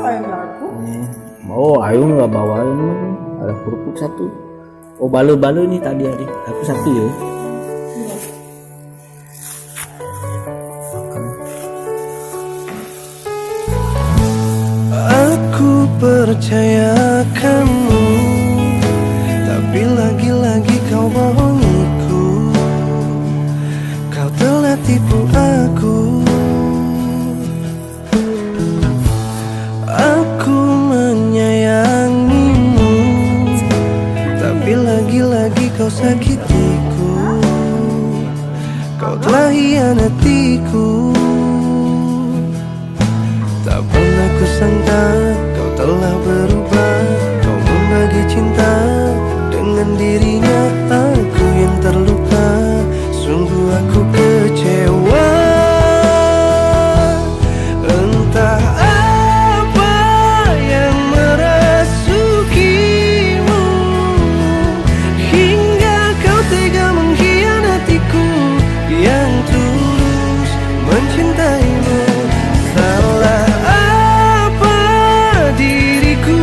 kayaknya aku. Oh, ayo nggak bawain, ada kerupuk satu. Oh, balu-balu nih tadi adik, aku satu ya. Aku percaya kamu, tapi lagi-lagi kau bohongiku. Kau telah tipu aku. Aku menyayangimu, tapi lagi-lagi kau sakitiku. Kau telah hianatiku. Tak pernah kusangka kau telah berubah. Kau membagi cinta dengan dirinya. Aku yang terluka, sungguh aku kecewa. Entah apa yang merasukimu, hingga kau tega mengkhianatiku yang tulus mencintaimu. Salah apa diriku?